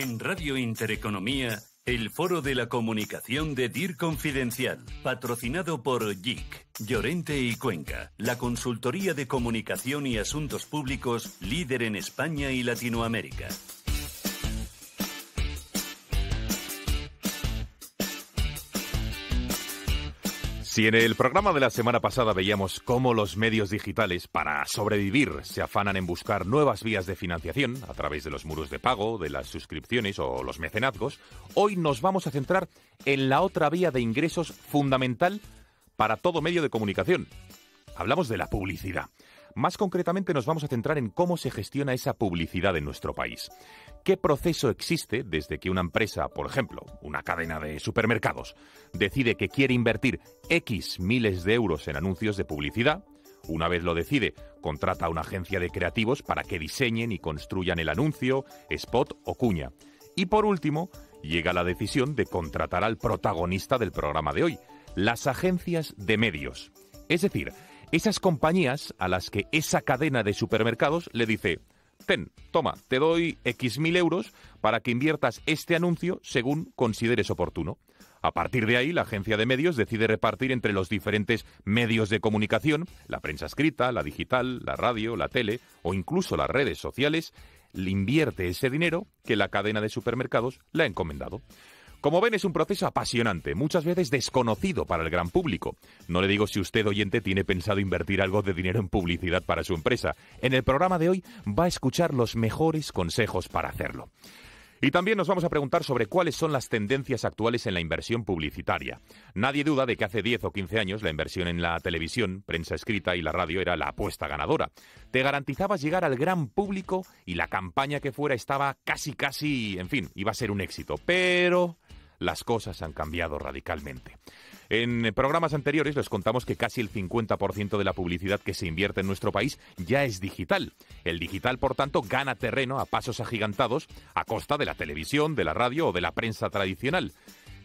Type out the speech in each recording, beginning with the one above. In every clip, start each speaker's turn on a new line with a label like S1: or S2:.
S1: En Radio Intereconomía, el Foro de la Comunicación de DIR Confidencial, patrocinado por JIC, Llorente y Cuenca, la consultoría de comunicación y asuntos públicos líder en España y Latinoamérica.
S2: Si en el programa de la semana pasada veíamos cómo los medios digitales, para sobrevivir, se afanan en buscar nuevas vías de financiación a través de los muros de pago, de las suscripciones o los mecenazgos, hoy nos vamos a centrar en la otra vía de ingresos fundamental para todo medio de comunicación. Hablamos de la publicidad. Más concretamente nos vamos a centrar en cómo se gestiona esa publicidad en nuestro país. ¿Qué proceso existe desde que una empresa, por ejemplo, una cadena de supermercados, decide que quiere invertir X miles de euros en anuncios de publicidad? Una vez lo decide, contrata a una agencia de creativos para que diseñen y construyan el anuncio, spot o cuña. Y por último, llega la decisión de contratar al protagonista del programa de hoy, las agencias de medios. Es decir, esas compañías a las que esa cadena de supermercados le dice: toma, te doy X mil euros para que inviertas este anuncio según consideres oportuno. A partir de ahí, la agencia de medios decide repartir entre los diferentes medios de comunicación, la prensa escrita, la digital, la radio, la tele o incluso las redes sociales, le invierte ese dinero que la cadena de supermercados le ha encomendado. Como ven, es un proceso apasionante, muchas veces desconocido para el gran público. No le digo si usted, oyente, tiene pensado invertir algo de dinero en publicidad para su empresa. En el programa de hoy va a escuchar los mejores consejos para hacerlo. Y también nos vamos a preguntar sobre cuáles son las tendencias actuales en la inversión publicitaria. Nadie duda de que hace 10 o 15 años la inversión en la televisión, prensa escrita y la radio era la apuesta ganadora. Te garantizabas llegar al gran público y la campaña que fuera estaba casi, en fin, iba a ser un éxito. Pero las cosas han cambiado radicalmente. En programas anteriores les contamos que casi el 50% de la publicidad que se invierte en nuestro país ya es digital. El digital, por tanto, gana terreno a pasos agigantados a costa de la televisión, de la radio o de la prensa tradicional.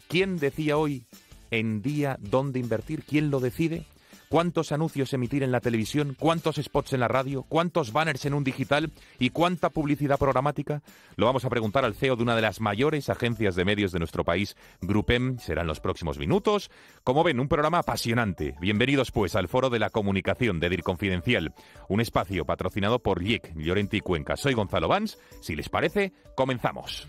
S2: ¿Quién decía hoy en día dónde invertir? ¿Quién lo decide? ¿Cuántos anuncios emitir en la televisión? ¿Cuántos spots en la radio? ¿Cuántos banners en un digital? ¿Y cuánta publicidad programática? Lo vamos a preguntar al CEO de una de las mayores agencias de medios de nuestro país, GroupM. Será en los próximos minutos. Como ven, un programa apasionante. Bienvenidos, pues, al Foro de la Comunicación de DIR Confidencial, un espacio patrocinado por JIC, Llorente y Cuenca. Soy Gonzalo Vans. Si les parece, comenzamos.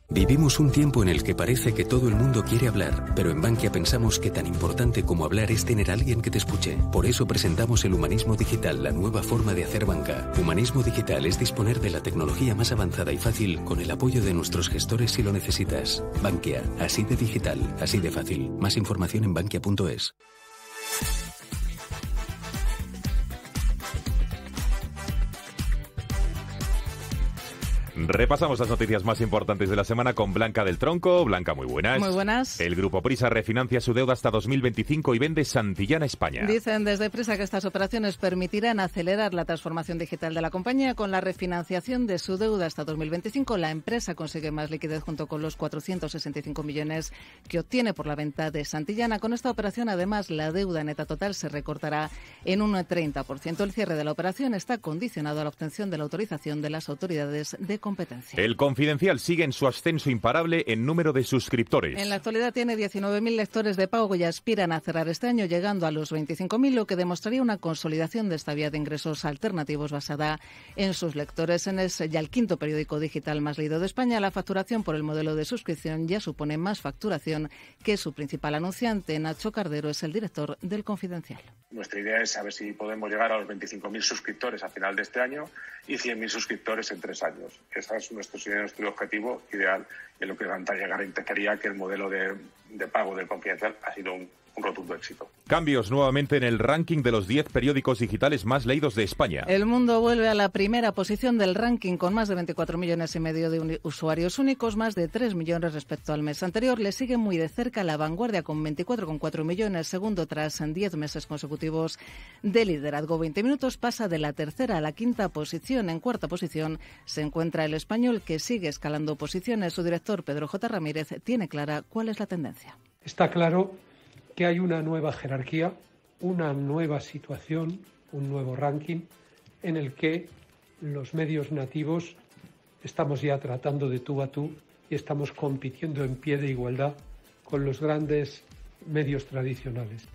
S3: Vivimos un tiempo en el que parece que todo el mundo quiere hablar, pero en Bankia pensamos que tan importante como hablar es tener a alguien que te escuche. Por eso presentamos el Humanismo Digital, la nueva forma de hacer banca. Humanismo Digital es disponer de la tecnología más avanzada y fácil con el apoyo de nuestros gestores si lo necesitas. Bankia, así de digital, así de fácil. Más información en bankia.es.
S2: Repasamos las noticias más importantes de la semana con Blanca del Tronco. Blanca, muy buenas.
S4: Muy buenas.
S2: El Grupo Prisa refinancia su deuda hasta 2025 y vende Santillana España.
S4: Dicen desde Prisa que estas operaciones permitirán acelerar la transformación digital de la compañía. Con la refinanciación de su deuda hasta 2025, la empresa consigue más liquidez junto con los 465 millones que obtiene por la venta de Santillana. Con esta operación, además, la deuda neta total se recortará en un 30%. El cierre de la operación está condicionado a la obtención de la autorización de las autoridades de competencia.
S2: El Confidencial sigue en su ascenso imparable en número de suscriptores.
S4: En la actualidad tiene 19.000 lectores de pago y aspiran a cerrar este año llegando a los 25.000, lo que demostraría una consolidación de esta vía de ingresos alternativos basada en sus lectores. Es ya el quinto periódico digital más leído de España. La facturación por el modelo de suscripción ya supone más facturación que su principal anunciante. Nacho Cardero es el director del Confidencial.
S5: Nuestra idea es saber si podemos llegar a los 25.000 suscriptores a final de este año y 100.000 suscriptores en 3 años. Ese es nuestro objetivo ideal, en lo que garantizaría que el modelo de pago del Confidencial ha sido un rotundo éxito.
S2: Cambios nuevamente en el ranking de los 10 periódicos digitales más leídos de España.
S4: El Mundo vuelve a la primera posición del ranking con más de 24,5 millones de usuarios únicos, más de 3 millones respecto al mes anterior. Le sigue muy de cerca La Vanguardia con 24,4 millones, segundo tras 10 meses consecutivos de liderazgo. 20 minutos pasa de la tercera a la quinta posición. En cuarta posición se encuentra El Español, que sigue escalando posiciones. Su director, Pedro J. Ramírez, tiene clara cuál es la tendencia.
S6: Está claro que hay una nueva jerarquía, una nueva situación un nuevo ranking en el que los medios nativos estamos ya tratando de tú a tú y estamos compitiendo en pie de igualdad con los grandes medios tradicionales.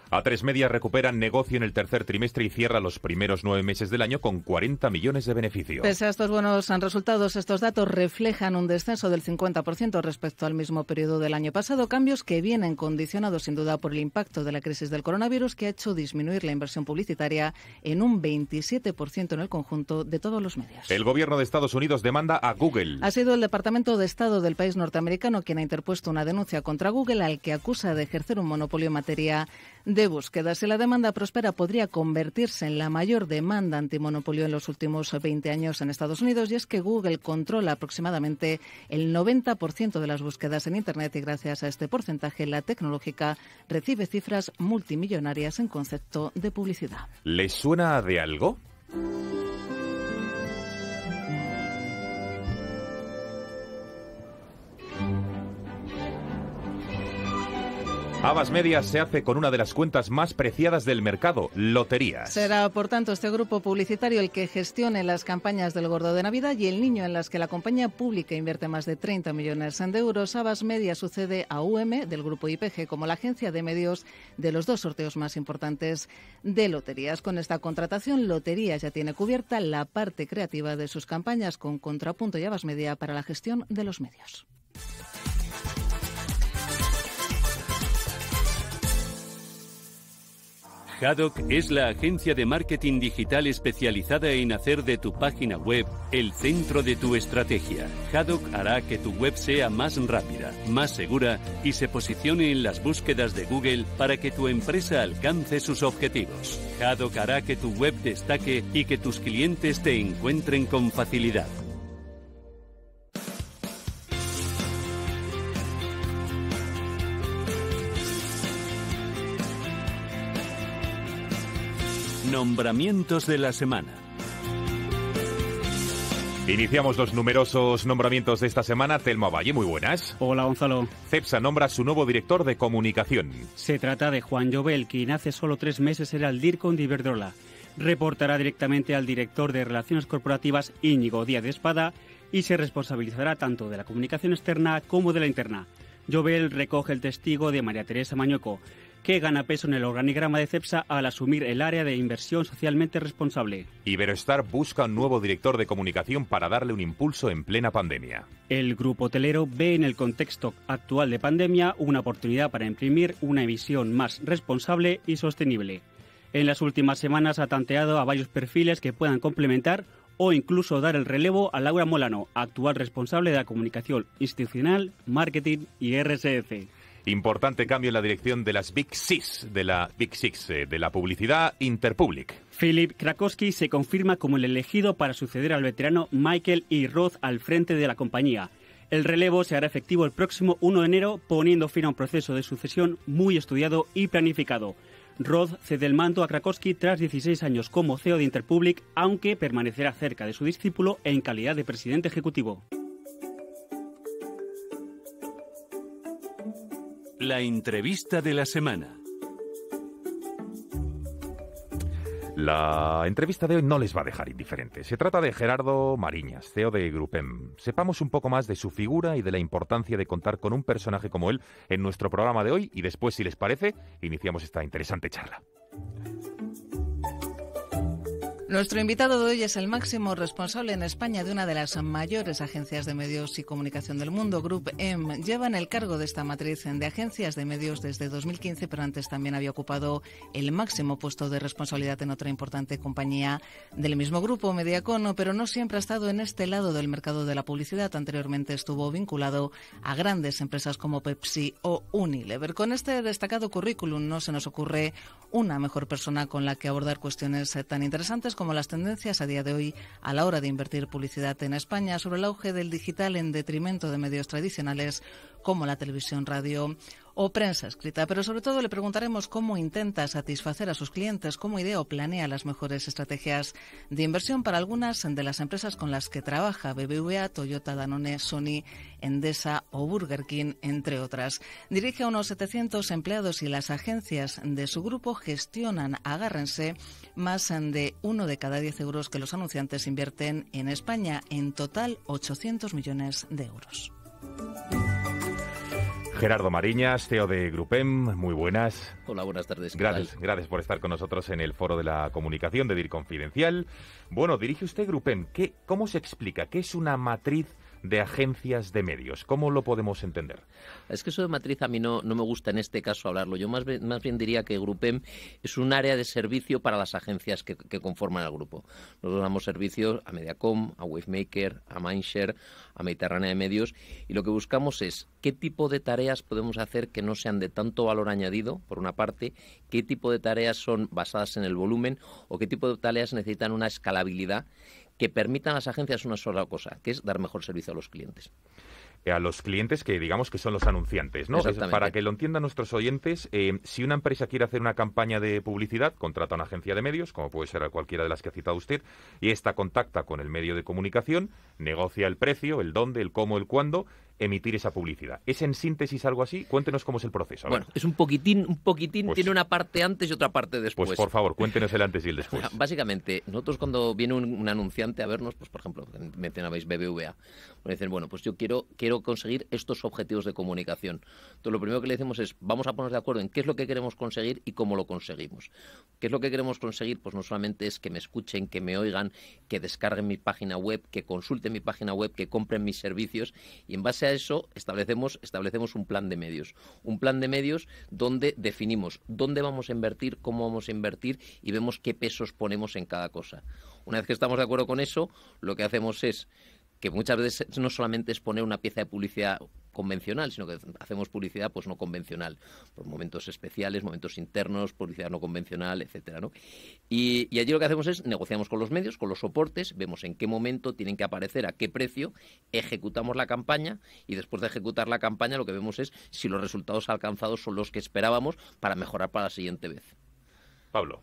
S2: A3 Media recupera negocio en el tercer trimestre y cierra los primeros 9 meses del año con 40 millones de beneficio.
S4: Pese a estos buenos resultados, estos datos reflejan un descenso del 50% respecto al mismo periodo del año pasado, cambios que vienen condicionados sin duda por el impacto de la crisis del coronavirus, que ha hecho disminuir la inversión publicitaria en un 27% en el conjunto de todos los medios.
S2: El gobierno de Estados Unidos demanda a Google.
S4: Ha sido el Departamento de Estado del país norteamericano quien ha interpuesto una denuncia contra Google, al que acusa de ejercer un monopolio en materia de búsqueda. Si la demanda prospera, podría convertirse en la mayor demanda antimonopolio en los últimos 20 años en Estados Unidos, y es que Google controla aproximadamente el 90% de las búsquedas en Internet, y gracias a este porcentaje la tecnológica recibe cifras multimillonarias en concepto de publicidad.
S2: ¿Les suena de algo? Havas Media se hace con una de las cuentas más preciadas del mercado, loterías.
S4: Será, por tanto, este grupo publicitario el que gestione las campañas del Gordo de Navidad y el Niño, en las que la compañía pública invierte más de 30 millones de euros. Havas Media sucede a UM del grupo IPG como la agencia de medios de los dos sorteos más importantes de loterías. Con esta contratación, Loterías ya tiene cubierta la parte creativa de sus campañas, con Contrapunto y Havas Media para la gestión de los medios.
S1: Haddock es la agencia de marketing digital especializada en hacer de tu página web el centro de tu estrategia. Haddock hará que tu web sea más rápida, más segura y se posicione en las búsquedas de Google para que tu empresa alcance sus objetivos. Haddock hará que tu web destaque y que tus clientes te encuentren con facilidad. Nombramientos de la semana.
S2: Iniciamos los numerosos nombramientos de esta semana. Telma Valle, muy buenas.
S7: Hola, Gonzalo.
S2: Cepsa nombra a su nuevo director de comunicación.
S7: Se trata de Juan Llobel, quien hace solo 3 meses era el DIRCOM de Iberdrola. Reportará directamente al director de Relaciones Corporativas, Íñigo Díaz de Espada, y se responsabilizará tanto de la comunicación externa como de la interna. Llobel recoge el testigo de María Teresa Mañueco, que gana peso en el organigrama de Cepsa al asumir el área de inversión socialmente responsable.
S2: Iberostar busca un nuevo director de comunicación para darle un impulso en plena pandemia.
S7: El grupo hotelero ve en el contexto actual de pandemia una oportunidad para imprimir una visión más responsable y sostenible. En las últimas semanas ha tanteado a varios perfiles que puedan complementar o incluso dar el relevo a Laura Molano, actual responsable de la comunicación institucional, marketing y RSF.
S2: Importante cambio en la dirección de las Big Six, de la publicidad Interpublic.
S7: Filip Krakowski se confirma como el elegido para suceder al veterano Michael E. Roth al frente de la compañía. El relevo se hará efectivo el próximo 1 de enero, poniendo fin a un proceso de sucesión muy estudiado y planificado. Roth cede el mando a Krakowski tras 16 años como CEO de Interpublic, aunque permanecerá cerca de su discípulo en calidad de presidente ejecutivo.
S1: La entrevista de la semana.
S2: La entrevista de hoy no les va a dejar indiferentes. Se trata de Gerardo Mariñas, CEO de Grupem. Sepamos un poco más de su figura y de la importancia de contar con un personaje como él en nuestro programa de hoy y después, si les parece, iniciamos esta interesante charla.
S4: Nuestro invitado de hoy es el máximo responsable en España de una de las mayores agencias de medios y comunicación del mundo, GroupM. Lleva en el cargo de esta matriz de agencias de medios desde 2015, pero antes también había ocupado el máximo puesto de responsabilidad en otra importante compañía del mismo grupo, Mediacom, pero no siempre ha estado en este lado del mercado de la publicidad. Anteriormente estuvo vinculado a grandes empresas como Pepsi o Unilever. Con este destacado currículum no se nos ocurre una mejor persona con la que abordar cuestiones tan interesantes como las tendencias a día de hoy a la hora de invertir publicidad en España, sobre el auge del digital en detrimento de medios tradicionales, como la televisión, radio o prensa escrita. Pero sobre todo le preguntaremos cómo intenta satisfacer a sus clientes, cómo idea o planea las mejores estrategias de inversión para algunas de las empresas con las que trabaja: BBVA, Toyota, Danone, Sony, Endesa o Burger King, entre otras. Dirige a unos 700 empleados y las agencias de su grupo gestionan, agárrense, más de 1 de cada 10 euros que los anunciantes invierten en España. En total, 800 millones de euros.
S2: Gerardo Mariñas, CEO de Grupem, muy buenas.
S8: Hola, buenas tardes.
S2: Gracias por estar con nosotros en el Foro de la Comunicación de DIR Confidencial. Bueno, dirige usted Grupem. ¿Cómo se explica? ¿Qué es una matriz de agencias de medios? ¿Cómo lo podemos entender?
S8: Es que eso de matriz a mí no me gusta en este caso hablarlo. Yo más bien diría que Grupem es un área de servicio para las agencias que conforman el grupo. Nosotros damos servicios a Mediacom, a Wavemaker, a Mindshare, a Mediterránea de Medios, y lo que buscamos es qué tipo de tareas podemos hacer que no sean de tanto valor añadido, por una parte, qué tipo de tareas son basadas en el volumen o qué tipo de tareas necesitan una escalabilidad que permitan a las agencias una sola cosa, que es dar mejor servicio a los clientes.
S2: A los clientes que digamos que son los anunciantes, ¿no? Para que lo entiendan nuestros oyentes, si una empresa quiere hacer una campaña de publicidad, contrata a una agencia de medios, como puede ser cualquiera de las que ha citado usted, y esta contacta con el medio de comunicación, negocia el precio, el dónde, el cómo, el cuándo, emitir esa publicidad. ¿Es en síntesis algo así? Cuéntenos cómo es el proceso.
S8: Bueno, es un poquitín, pues, tiene una parte antes y otra parte después.
S2: Pues por favor, cuéntenos el antes y el después.
S8: Básicamente, nosotros cuando viene un anunciante a vernos, pues por ejemplo, mencionabais BBVA, nos dicen, bueno, pues yo quiero conseguir estos objetivos de comunicación. Entonces lo primero que le decimos es, vamos a ponernos de acuerdo en qué es lo que queremos conseguir y cómo lo conseguimos. ¿Qué es lo que queremos conseguir? Pues no solamente es que me escuchen, que me oigan, que descarguen mi página web, que consulten mi página web, que compren mis servicios, y en base a eso establecemos un plan de medios. Un plan de medios donde definimos dónde vamos a invertir, cómo vamos a invertir y vemos qué pesos ponemos en cada cosa. Una vez que estamos de acuerdo con eso, lo que hacemos es que muchas veces no solamente es poner una pieza de publicidad convencional, sino que hacemos publicidad pues no convencional, por momentos especiales, momentos internos, publicidad no convencional, etcétera, ¿no? Y allí lo que hacemos es negociamos con los medios, con los soportes, vemos en qué momento tienen que aparecer, a qué precio, ejecutamos la campaña y después de ejecutar la campaña lo que vemos es si los resultados alcanzados son los que esperábamos para mejorar para la siguiente vez.
S2: Pablo.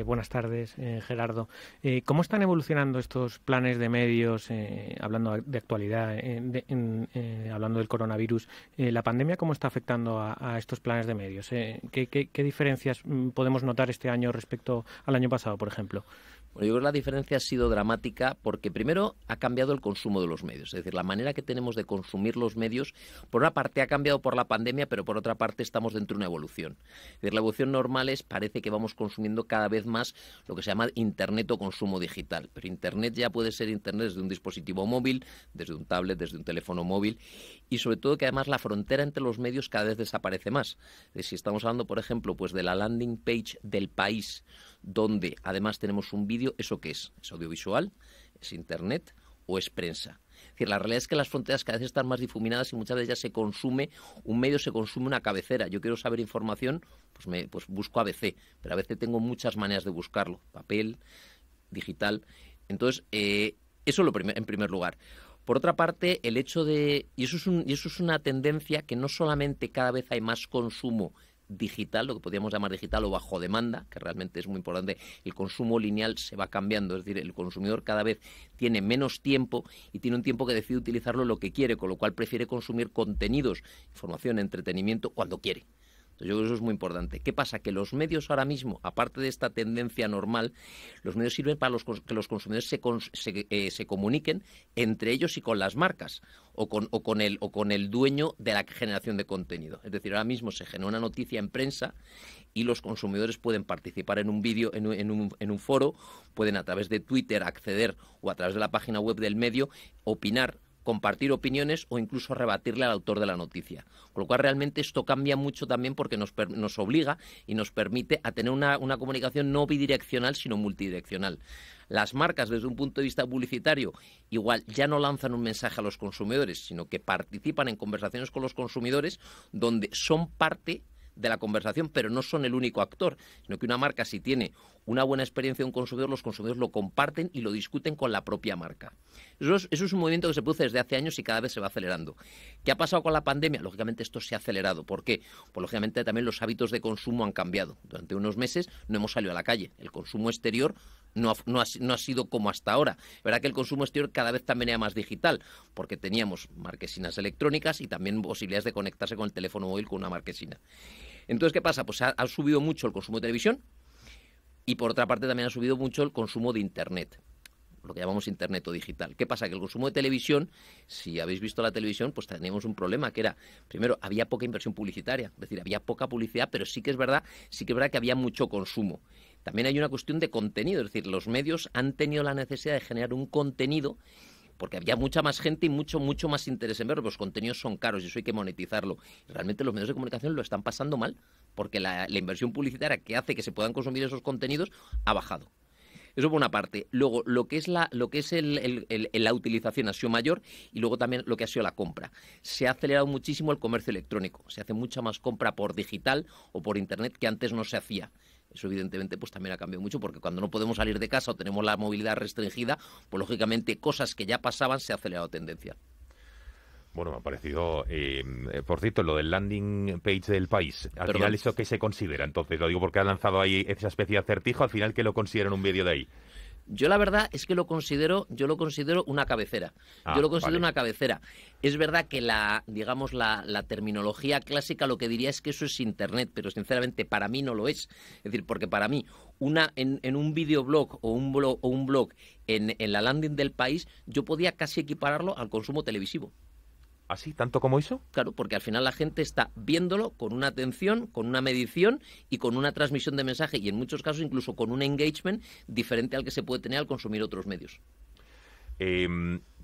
S9: Buenas tardes, Gerardo. ¿Cómo están evolucionando estos planes de medios, hablando de actualidad, hablando del coronavirus? ¿La pandemia cómo está afectando a estos planes de medios? ¿Qué diferencias podemos notar este año respecto al año pasado, por ejemplo?
S8: Bueno, yo creo que la diferencia ha sido dramática porque primero ha cambiado el consumo de los medios, es decir, la manera que tenemos de consumir los medios, por una parte ha cambiado por la pandemia, pero por otra parte estamos dentro de una evolución. Es decir, la evolución normal parece que vamos consumiendo cada vez más lo que se llama Internet o consumo digital, pero Internet ya puede ser Internet desde un dispositivo móvil, desde un tablet, desde un teléfono móvil, y sobre todo que además la frontera entre los medios cada vez desaparece más. Es decir, si estamos hablando, por ejemplo, pues de la landing page del País, donde además tenemos un vídeo, ¿eso qué es? ¿Es audiovisual? ¿Es Internet? ¿O es prensa? Es decir, la realidad es que las fronteras cada vez están más difuminadas y muchas veces ya se consume un medio, se consume una cabecera. Yo quiero saber información, pues busco ABC, pero a veces tengo muchas maneras de buscarlo, papel, digital. Entonces, eso en primer lugar. Por otra parte, el hecho de... Y eso es una tendencia que no solamente cada vez hay más consumo digital, lo que podríamos llamar digital o bajo demanda, que realmente es muy importante, el consumo lineal se va cambiando, es decir, el consumidor cada vez tiene menos tiempo y tiene un tiempo que decide utilizarlo en lo que quiere, con lo cual prefiere consumir contenidos, información, entretenimiento cuando quiere. Entonces, yo creo que eso es muy importante. ¿Qué pasa? Que los medios ahora mismo, aparte de esta tendencia normal, los medios sirven para que los consumidores se comuniquen entre ellos y con las marcas o con el dueño de la generación de contenido. Es decir, ahora mismo se genera una noticia en prensa y los consumidores pueden participar en un vídeo, en un foro, pueden a través de Twitter acceder o a través de la página web del medio opinar, compartir opiniones o incluso rebatirle al autor de la noticia. Con lo cual realmente esto cambia mucho también porque nos obliga y nos permite a tener una comunicación no bidireccional sino multidireccional. Las marcas desde un punto de vista publicitario igual ya no lanzan un mensaje a los consumidores, sino que participan en conversaciones con los consumidores donde son parte de la conversación, pero no son el único actor, sino que una marca si tiene una buena experiencia de un consumidor, los consumidores lo comparten y lo discuten con la propia marca. Eso es un movimiento que se produce desde hace años y cada vez se va acelerando. ¿Qué ha pasado con la pandemia? Lógicamente esto se ha acelerado. ¿Por qué? Pues lógicamente también los hábitos de consumo han cambiado. Durante unos meses no hemos salido a la calle. El consumo exterior no ha sido como hasta ahora. Es verdad que el consumo exterior cada vez también era más digital, porque teníamos marquesinas electrónicas y también posibilidades de conectarse con el teléfono móvil con una marquesina. Entonces, ¿qué pasa? Pues ha subido mucho el consumo de televisión y, por otra parte, también ha subido mucho el consumo de Internet, lo que llamamos Internet o digital. ¿Qué pasa? Que el consumo de televisión, si habéis visto la televisión, pues teníamos un problema que era, primero, había poca inversión publicitaria, es decir, había poca publicidad, pero sí que es verdad que había mucho consumo. También hay una cuestión de contenido, es decir, los medios han tenido la necesidad de generar un contenido porque había mucha más gente y mucho más interés en verlo. Los contenidos son caros y eso hay que monetizarlo. Realmente los medios de comunicación lo están pasando mal porque la inversión publicitaria que hace que se puedan consumir esos contenidos ha bajado. Eso por una parte. Luego, lo que es la utilización ha sido mayor y luego también lo que ha sido la compra. Se ha acelerado muchísimo el comercio electrónico. Se hace mucha más compra por digital o por Internet que antes no se hacía. Eso evidentemente pues también ha cambiado mucho porque cuando no podemos salir de casa o tenemos la movilidad restringida, pues lógicamente cosas que ya pasaban se ha acelerado tendencia.
S2: Bueno, me ha parecido, por cierto, lo del landing page del país. Al final, ¿eso qué se considera? Entonces, lo digo porque ha lanzado ahí esa especie de acertijo. Al final, ¿qué lo consideran un vídeo de ahí?
S8: Yo la verdad es que yo lo considero una cabecera. Yo lo considero una cabecera. Es verdad que la terminología clásica lo que diría es que eso es Internet, pero sinceramente para mí no lo es. Es decir, porque para mí en un videoblog o un blog en la landing del país, yo podía casi equipararlo al consumo televisivo.
S2: ¿Así? ¿Tanto como eso?
S8: Claro, porque al final la gente está viéndolo con una atención, con una medición y con una transmisión de mensaje y en muchos casos incluso con un engagement diferente al que se puede tener al consumir otros medios.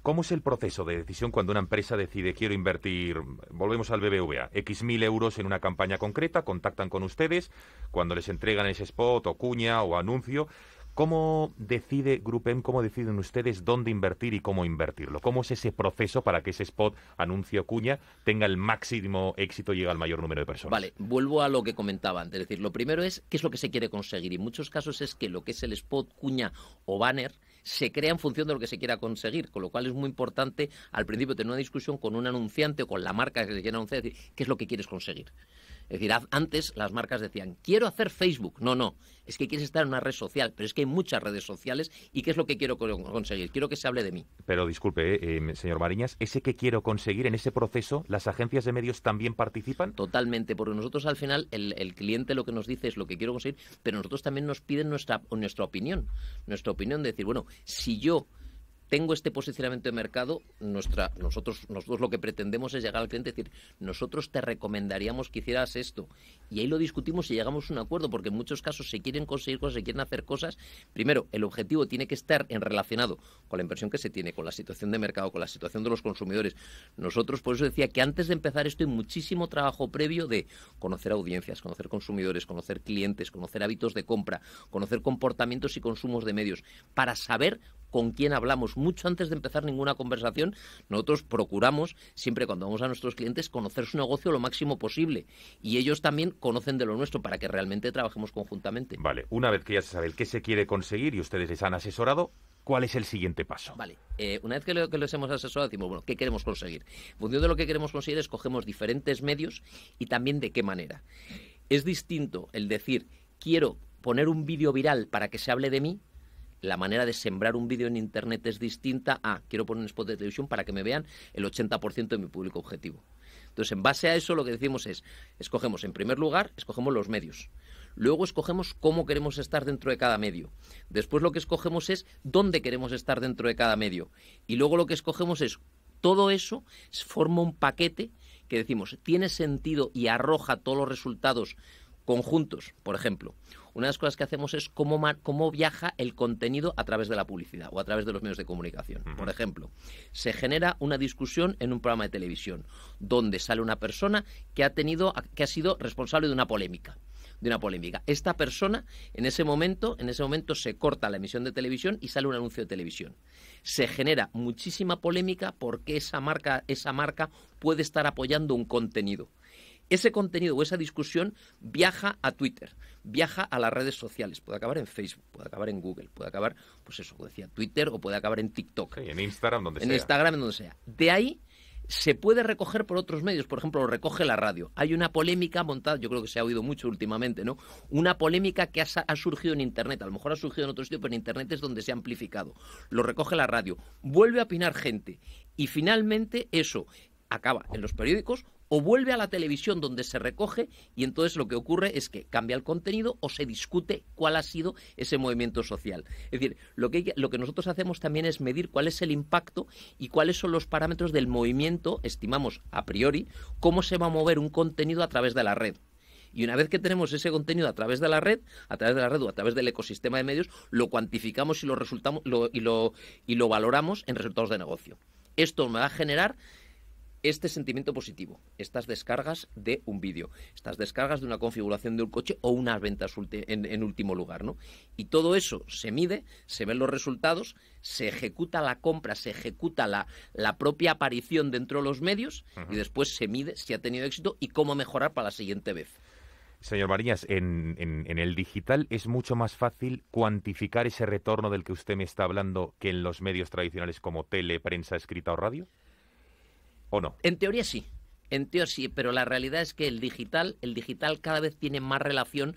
S2: ¿Cómo es el proceso de decisión cuando una empresa decide quiero invertir, volvemos al BBVA, X mil euros en una campaña concreta, contactan con ustedes, cuando les entregan ese spot o cuña o anuncio? ¿Cómo decide GroupM, cómo deciden ustedes dónde invertir y cómo invertirlo? ¿Cómo es ese proceso para que ese spot, anuncio, cuña, tenga el máximo éxito y llegue al mayor número de personas?
S8: Vale, vuelvo a lo que comentaba antes. Es decir, lo primero es qué es lo que se quiere conseguir. Y en muchos casos es que lo que es el spot, cuña o banner se crea en función de lo que se quiera conseguir, con lo cual es muy importante al principio tener una discusión con un anunciante o con la marca que se quiera anunciar, decir, ¿qué es lo que quieres conseguir? Es decir, antes las marcas decían, quiero hacer Facebook. No, es que quieres estar en una red social, pero es que hay muchas redes sociales y ¿qué es lo que quiero conseguir? Quiero que se hable de mí.
S2: Pero disculpe, señor Mariñas, ¿ese que quiero conseguir en ese proceso, las agencias de medios también participan?
S8: Totalmente, porque nosotros al final, el cliente lo que nos dice es lo que quiero conseguir, pero nosotros también nos piden nuestra opinión. Nuestra opinión de decir, bueno, si yo tengo este posicionamiento de mercado, nosotros lo que pretendemos es llegar al cliente y decir, nosotros te recomendaríamos que hicieras esto. Y ahí lo discutimos y llegamos a un acuerdo, porque en muchos casos se quieren conseguir cosas, se quieren hacer cosas. Primero, el objetivo tiene que estar relacionado con la inversión que se tiene, con la situación de mercado, con la situación de los consumidores. Nosotros, por eso decía que antes de empezar esto hay muchísimo trabajo previo de conocer audiencias, conocer consumidores, conocer clientes, conocer hábitos de compra, conocer comportamientos y consumos de medios, para saber con quién hablamos. Mucho antes de empezar ninguna conversación, nosotros procuramos, siempre cuando vamos a nuestros clientes, conocer su negocio lo máximo posible. Y ellos también conocen de lo nuestro para que realmente trabajemos conjuntamente.
S2: Vale, una vez que ya se sabe el qué se quiere conseguir y ustedes les han asesorado, ¿cuál es el siguiente paso?
S8: Vale, una vez que les hemos asesorado, decimos, bueno, ¿qué queremos conseguir? En función de lo que queremos conseguir, escogemos diferentes medios y también de qué manera. Es distinto el decir, quiero poner un vídeo viral para que se hable de mí. La manera de sembrar un vídeo en Internet es distinta a quiero poner un spot de televisión para que me vean el 80% de mi público objetivo. Entonces, en base a eso, lo que decimos es, escogemos, en primer lugar, escogemos los medios. Luego escogemos cómo queremos estar dentro de cada medio. Después lo que escogemos es dónde queremos estar dentro de cada medio. Y luego lo que escogemos es todo eso forma un paquete que decimos, tiene sentido y arroja todos los resultados conjuntos. Por ejemplo, una de las cosas que hacemos es cómo viaja el contenido a través de la publicidad o a través de los medios de comunicación. Por ejemplo, se genera una discusión en un programa de televisión donde sale una persona que ha sido responsable de una polémica. Esta persona, en ese momento se corta la emisión de televisión y sale un anuncio de televisión. Se genera muchísima polémica porque esa marca puede estar apoyando un contenido. ese contenido o esa discusión viaja a Twitter, viaja a las redes sociales, puede acabar en Facebook, puede acabar en Google, puede acabar, pues eso, como decía, Twitter, o puede acabar en TikTok.
S2: Sí, en Instagram, donde sea.
S8: En Instagram, en donde sea. De ahí se puede recoger por otros medios, por ejemplo, lo recoge la radio. Hay una polémica montada, yo creo que se ha oído mucho últimamente, ¿no? Una polémica que ha surgido en Internet, a lo mejor ha surgido en otro sitio, pero en Internet es donde se ha amplificado. Lo recoge la radio, vuelve a opinar gente y finalmente eso acaba en los periódicos o vuelve a la televisión donde se recoge y entonces lo que ocurre es que cambia el contenido o se discute cuál ha sido ese movimiento social. Es decir, lo que nosotros hacemos también es medir cuál es el impacto y cuáles son los parámetros del movimiento, estimamos a priori, cómo se va a mover un contenido a través de la red. Y una vez que tenemos ese contenido a través de la red o a través del ecosistema de medios, lo cuantificamos y lo valoramos en resultados de negocio. Esto me va a generar este sentimiento positivo, estas descargas de un vídeo, estas descargas de una configuración de un coche o unas ventas en último lugar, ¿no? Y todo eso se mide, se ven los resultados, se ejecuta la compra, se ejecuta la propia aparición dentro de los medios y después se mide si ha tenido éxito y cómo mejorar para la siguiente vez.
S2: Señor Mariñas, en el digital es mucho más fácil cuantificar ese retorno del que usted me está hablando que en los medios tradicionales como tele, prensa escrita o radio. ¿O no?
S8: En teoría sí, pero la realidad es que el digital cada vez tiene más relación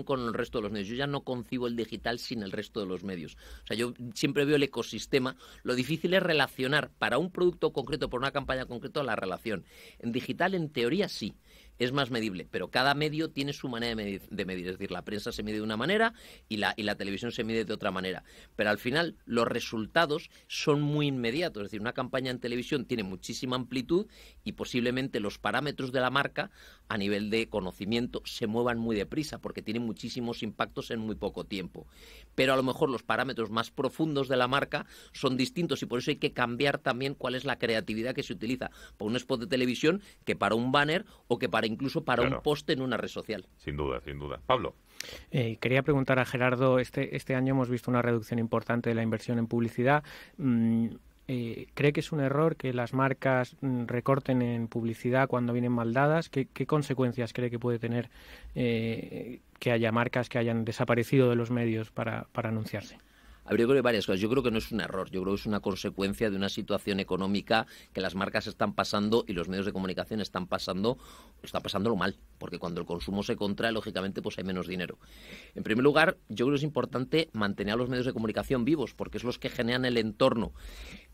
S8: con el resto de los medios. Yo ya no concibo el digital sin el resto de los medios. O sea, yo siempre veo el ecosistema. Lo difícil es relacionar para un producto concreto, por una campaña concreta, la relación. En digital, en teoría, sí. Es más medible, pero cada medio tiene su manera de medir. Es decir, la prensa se mide de una manera y la televisión se mide de otra manera. Pero al final los resultados son muy inmediatos. Es decir, una campaña en televisión tiene muchísima amplitud y posiblemente los parámetros de la marca a nivel de conocimiento se muevan muy deprisa porque tienen muchísimos impactos en muy poco tiempo. Pero a lo mejor los parámetros más profundos de la marca son distintos y por eso hay que cambiar también cuál es la creatividad que se utiliza para un spot de televisión que para un banner o que incluso para un post en una red social.
S2: Sin duda, sin duda. Pablo.
S9: Quería preguntar a Gerardo, este año hemos visto una reducción importante de la inversión en publicidad. ¿Cree que es un error que las marcas recorten en publicidad cuando vienen mal dadas? ¿Qué consecuencias cree que puede tener que haya marcas que hayan desaparecido de los medios para anunciarse?
S8: Yo creo que hay varias cosas. Yo creo que no es un error. Yo creo que es una consecuencia de una situación económica que las marcas están pasando y los medios de comunicación están pasándolo mal. Porque cuando el consumo se contrae, lógicamente, pues hay menos dinero. En primer lugar, yo creo que es importante mantener a los medios de comunicación vivos, porque es los que generan el entorno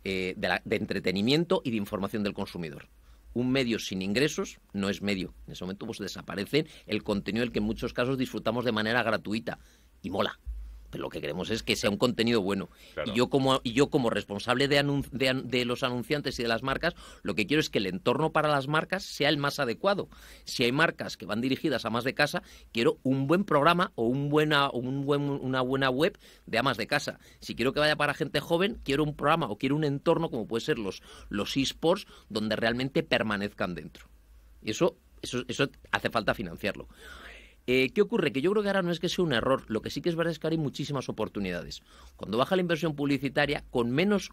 S8: de entretenimiento y de información del consumidor. Un medio sin ingresos no es medio. En ese momento pues desaparece el contenido del que en muchos casos disfrutamos de manera gratuita y mola. Pero lo que queremos es que sea un contenido bueno. Claro. Y yo como responsable de los anunciantes y de las marcas, lo que quiero es que el entorno para las marcas sea el más adecuado. Si hay marcas que van dirigidas a amas de casa, quiero un buen programa o una buena web de amas de casa. Si quiero que vaya para gente joven, quiero un programa o quiero un entorno como puede ser los eSports donde realmente permanezcan dentro. Y eso hace falta financiarlo. ¿Qué ocurre? Que yo creo que ahora no es que sea un error. Lo que sí que es verdad es que ahora hay muchísimas oportunidades. Cuando baja la inversión publicitaria, con menos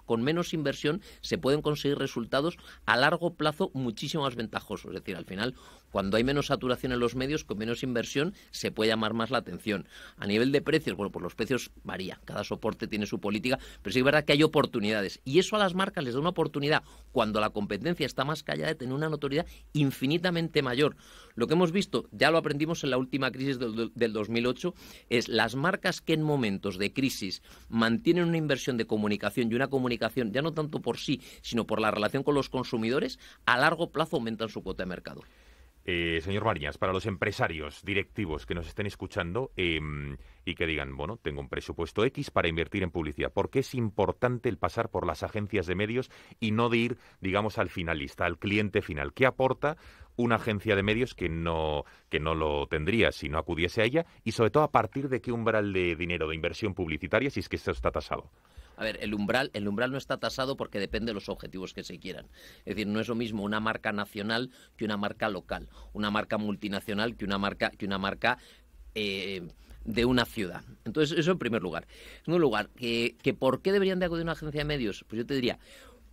S8: inversión se pueden conseguir resultados a largo plazo muchísimo más ventajosos. Es decir, al final, cuando hay menos saturación en los medios, con menos inversión se puede llamar más la atención. A nivel de precios, bueno, pues los precios varían. Cada soporte tiene su política, pero sí es verdad que hay oportunidades. Y eso a las marcas les da una oportunidad, cuando la competencia está más callada, de tener una notoriedad infinitamente mayor. Lo que hemos visto, ya lo aprendimos en la última crisis del 2008, es las marcas que en momentos de crisis mantienen una inversión de comunicación y una comunicación ya no tanto por sí, sino por la relación con los consumidores, a largo plazo aumentan su cuota de mercado.
S2: Señor Mariñas, para los empresarios directivos que nos estén escuchando y que digan, bueno, tengo un presupuesto X para invertir en publicidad, ¿por qué es importante el pasar por las agencias de medios y no de ir, digamos, al finalista, al cliente final? ¿Qué aporta una agencia de medios que no lo tendría si no acudiese a ella? Y sobre todo, ¿a partir de qué umbral de dinero de inversión publicitaria, si es que esto está tasado?
S8: A ver, el umbral no está tasado porque depende de los objetivos que se quieran. Es decir, no es lo mismo una marca nacional que una marca local, una marca multinacional que una marca de una ciudad. Entonces, eso en primer lugar. En segundo lugar, que ¿por qué deberían de acudir a una agencia de medios? Pues yo te diría,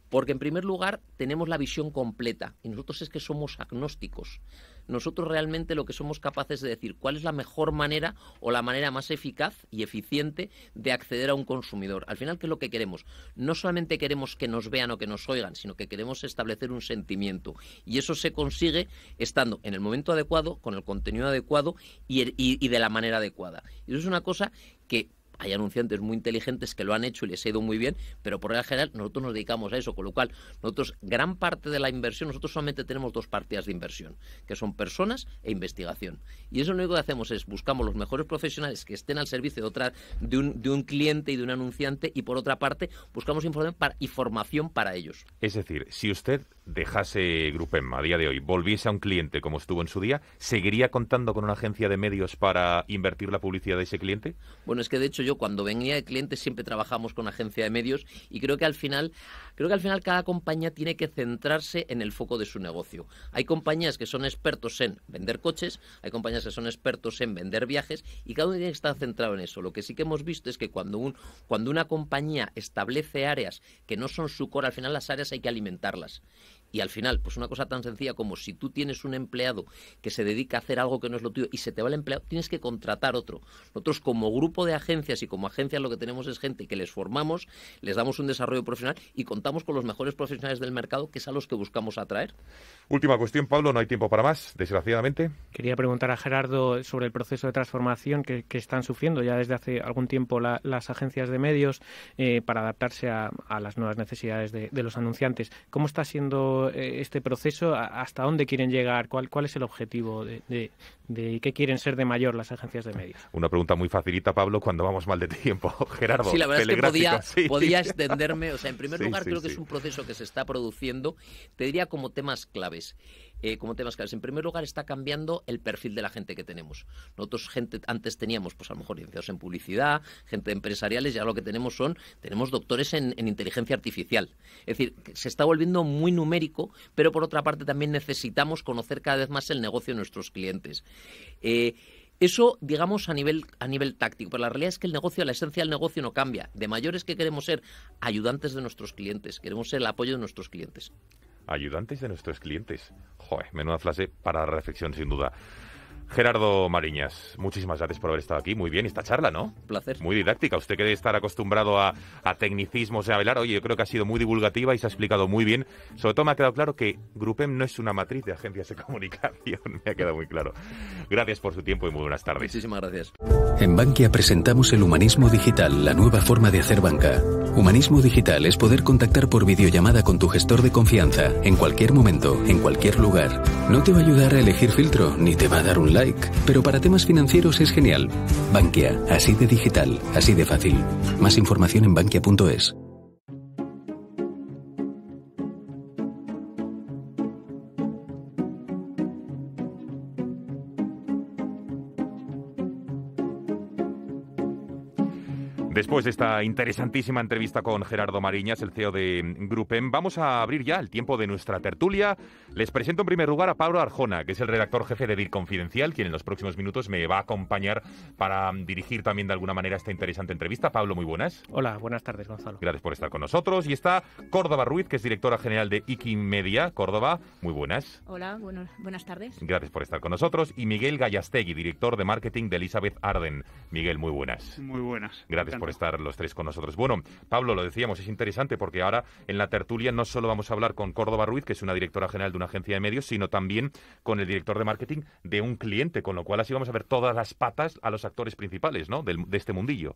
S8: porque en primer lugar tenemos la visión completa y nosotros es que somos agnósticos. nosotros realmente lo que somos capaces de decir cuál es la mejor manera o la manera más eficaz y eficiente de acceder a un consumidor. Al final, ¿qué es lo que queremos? No solamente queremos que nos vean o que nos oigan, sino que queremos establecer un sentimiento. Y eso se consigue estando en el momento adecuado, con el contenido adecuado y de la manera adecuada. Y eso es una cosa que hay anunciantes muy inteligentes que lo han hecho y les ha ido muy bien, pero por regla general nosotros nos dedicamos a eso, con lo cual nosotros, gran parte de la inversión, nosotros solamente tenemos 2 partidas de inversión, que son personas e investigación. Y eso lo único que hacemos es buscamos los mejores profesionales que estén al servicio de un cliente y de un anunciante, y por otra parte buscamos información para ellos.
S2: Es decir, si usted dejase Grupem a día de hoy, volviese a un cliente como estuvo en su día, ¿seguiría contando con una agencia de medios para invertir la publicidad de ese cliente?
S8: Bueno, es que de hecho yo cuando venía de cliente siempre trabajamos con agencia de medios, y creo que al final cada compañía tiene que centrarse en el foco de su negocio. Hay compañías que son expertos en vender coches, hay compañías que son expertos en vender viajes, y cada uno tiene que estar centrado en eso. Lo que sí que hemos visto es que cuando una compañía establece áreas que no son su core, al final las áreas hay que alimentarlas. Y al final, pues una cosa tan sencilla como si tú tienes un empleado que se dedica a hacer algo que no es lo tuyo y se te va el empleado, tienes que contratar otro. Nosotros como grupo de agencias y como agencias lo que tenemos es gente que les formamos, les damos un desarrollo profesional y contamos con los mejores profesionales del mercado, que es a los que buscamos atraer.
S2: Última cuestión, Pablo, no hay tiempo para más, desgraciadamente.
S9: Quería preguntar a Gerardo sobre el proceso de transformación que están sufriendo ya desde hace algún tiempo las agencias de medios para adaptarse a las nuevas necesidades de los anunciantes. ¿Cómo está siendo este proceso? ¿Hasta dónde quieren llegar? ¿Cuál es el objetivo de qué quieren ser de mayor las agencias de medios?
S2: Una pregunta muy facilita, Pablo, cuando vamos mal de tiempo. Gerardo,
S8: sí, la verdad es que podía
S2: sí.
S8: extenderme. O sea, en primer lugar, creo que es un proceso que se está produciendo, te diría como temas claves. En primer lugar, está cambiando el perfil de la gente que tenemos. Nosotros, antes teníamos, pues a lo mejor licenciados en publicidad, gente empresariales, y ahora lo que tenemos doctores en inteligencia artificial. Es decir, se está volviendo muy numérico, pero por otra parte también necesitamos conocer cada vez más el negocio de nuestros clientes. Eso, digamos, a nivel táctico, pero la realidad es que la esencia del negocio no cambia. De mayores, que queremos ser ayudantes de nuestros clientes, queremos ser el apoyo de nuestros clientes.
S2: Ayudantes de nuestros clientes. Joder, menuda frase para la reflexión, sin duda. Gerardo Mariñas, muchísimas gracias por haber estado aquí. Muy bien esta charla, ¿no?
S8: Un placer.
S2: Muy didáctica. Usted que debe estar acostumbrado a tecnicismos y a hablar. Oye, yo creo que ha sido muy divulgativa y se ha explicado muy bien. Sobre todo me ha quedado claro que Grupem no es una matriz de agencias de comunicación. Me ha quedado muy claro. Gracias por su tiempo y muy buenas tardes.
S8: Muchísimas gracias.
S3: En Bankia presentamos el humanismo digital, la nueva forma de hacer banca. Humanismo digital es poder contactar por videollamada con tu gestor de confianza, en cualquier momento, en cualquier lugar. No te va a ayudar a elegir filtro, ni te va a dar un like, pero para temas financieros es genial. Bankia, así de digital, así de fácil. Más información en bankia.es.
S2: Después de esta interesantísima entrevista con Gerardo Mariñas, el CEO de Grupem, vamos a abrir ya el tiempo de nuestra tertulia. Les presento en primer lugar a Pablo Arjona, que es el redactor jefe de DIR Confidencial, quien en los próximos minutos me va a acompañar para dirigir también de alguna manera esta interesante entrevista. Pablo, muy buenas.
S9: Hola, buenas tardes, Gonzalo.
S2: Gracias por estar con nosotros. Y está Córdoba Ruiz, que es directora general de Ikimedia. Córdoba, muy buenas.
S10: Hola, buenas tardes.
S2: Gracias por estar con nosotros. Y Miguel Gallastegui, director de marketing de Elizabeth Arden. Miguel, muy buenas.
S11: Muy buenas.
S2: Gracias por estar los tres con nosotros. Bueno, Pablo, lo decíamos, es interesante porque ahora en la tertulia no solo vamos a hablar con Córdoba Ruiz, que es una directora general de una agencia de medios, sino también con el director de marketing de un cliente, con lo cual así vamos a ver todas las patas a los actores principales, ¿no?, de este mundillo.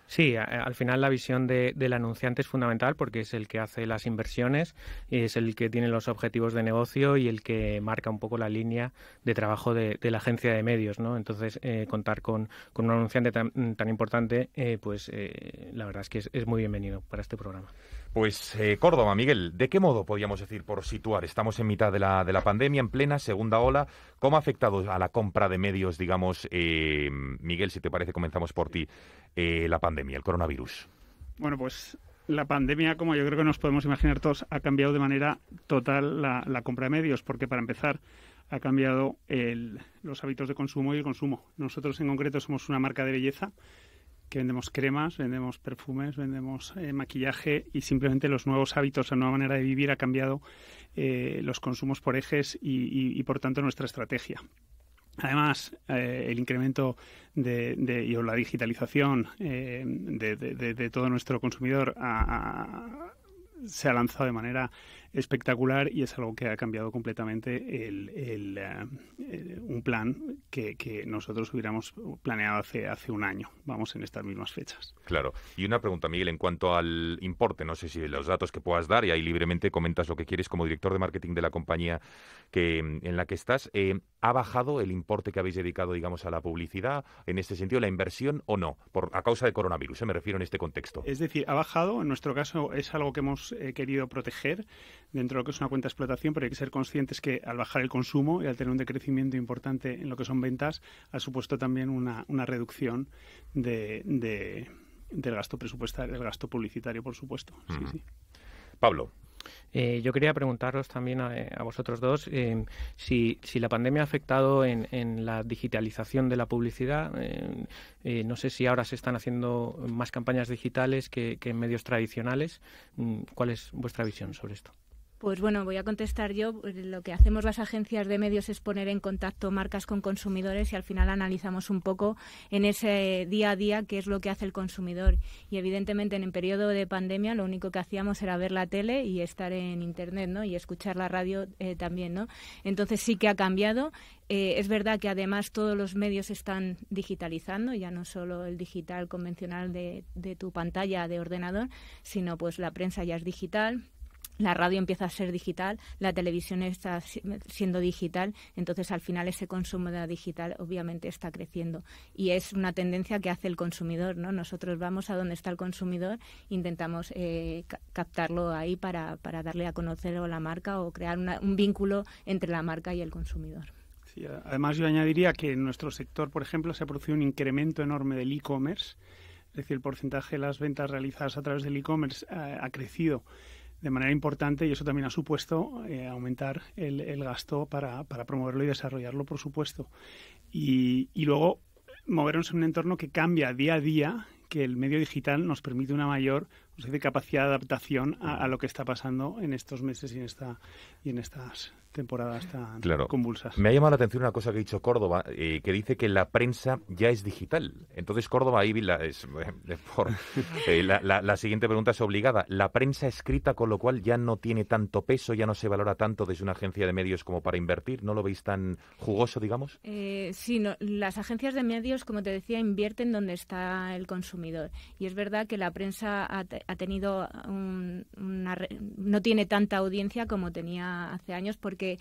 S9: Sí, al final la visión del anunciante es fundamental porque es el que hace las inversiones, es el que tiene los objetivos de negocio y el que marca un poco la línea de trabajo de la agencia de medios, ¿no? Entonces, contar con un anunciante tan importante, la verdad es que es muy bienvenido para este programa.
S2: Pues Córdoba, Miguel, ¿de qué modo podríamos decir, por situar? Estamos en mitad de la pandemia, en plena segunda ola. ¿Cómo ha afectado a la compra de medios, digamos, Miguel, si te parece, comenzamos por ti, la pandemia, el coronavirus?
S11: Bueno, pues la pandemia, como yo creo que nos podemos imaginar todos, ha cambiado de manera total la compra de medios, porque para empezar ha cambiado los hábitos de consumo y el consumo. Nosotros en concreto somos una marca de belleza que vendemos cremas, vendemos perfumes, vendemos maquillaje, y simplemente los nuevos hábitos, la nueva manera de vivir ha cambiado los consumos por ejes y por tanto nuestra estrategia. Además, el incremento y la digitalización de todo nuestro consumidor se ha lanzado de manera espectacular, y es algo que ha cambiado completamente un plan que nosotros hubiéramos planeado hace un año. Vamos en estas mismas fechas.
S2: Claro. Y una pregunta, Miguel, en cuanto al importe, no sé si los datos que puedas dar, y ahí libremente comentas lo que quieres como director de marketing de la compañía en la que estás. ¿Ha bajado el importe que habéis dedicado, digamos, a la publicidad, en este sentido, la inversión, o no? A causa de coronavirus, me refiero en este contexto.
S11: Es decir, ha bajado. En nuestro caso es algo que hemos querido proteger dentro de lo que es una cuenta de explotación, pero hay que ser conscientes que al bajar el consumo y al tener un decrecimiento importante en lo que son ventas, ha supuesto también una reducción del gasto presupuestario, del gasto publicitario, por supuesto. Sí, sí.
S2: Pablo.
S9: Yo quería preguntaros también a vosotros dos si la pandemia ha afectado en la digitalización de la publicidad. No sé si ahora se están haciendo más campañas digitales que en medios tradicionales. ¿Cuál es vuestra visión sobre esto?
S10: Pues bueno, voy a contestar yo. Lo que hacemos las agencias de medios es poner en contacto marcas con consumidores, y al final analizamos un poco en ese día a día qué es lo que hace el consumidor. Y evidentemente en el periodo de pandemia lo único que hacíamos era ver la tele y estar en Internet, ¿no? Y escuchar la radio también, ¿no? Entonces sí que ha cambiado. Es verdad que además todos los medios están digitalizando, ya no solo el digital convencional de tu pantalla de ordenador, sino pues la prensa ya es digital. La radio empieza a ser digital, la televisión está siendo digital, entonces al final ese consumo de la digital obviamente está creciendo, y es una tendencia que hace el consumidor, ¿no? Nosotros vamos a donde está el consumidor, intentamos captarlo ahí para darle a conocer a la marca o crear un vínculo entre la marca y el consumidor.
S11: Sí, además yo añadiría que en nuestro sector, por ejemplo, se ha producido un incremento enorme del e-commerce, es decir, el porcentaje de las ventas realizadas a través del e-commerce ha crecido de manera importante, y eso también ha supuesto aumentar el gasto para promoverlo y desarrollarlo, por supuesto. Y luego movernos en un entorno que cambia día a día, que el medio digital nos permite una mayor capacidad de adaptación a lo que está pasando en estos meses y en estas temporadas tan convulsas.
S2: Me ha llamado la atención una cosa que ha dicho Córdoba, que dice que la prensa ya es digital. Entonces, Córdoba, ahí la siguiente pregunta es obligada. La prensa escrita, con lo cual ya no tiene tanto peso, ya no se valora tanto desde una agencia de medios como para invertir. ¿No lo veis tan jugoso, digamos?
S10: Sí, no, las agencias de medios, como te decía, invierten donde está el consumidor. Y es verdad que la prensa ha tenido no tiene tanta audiencia como tenía hace años, porque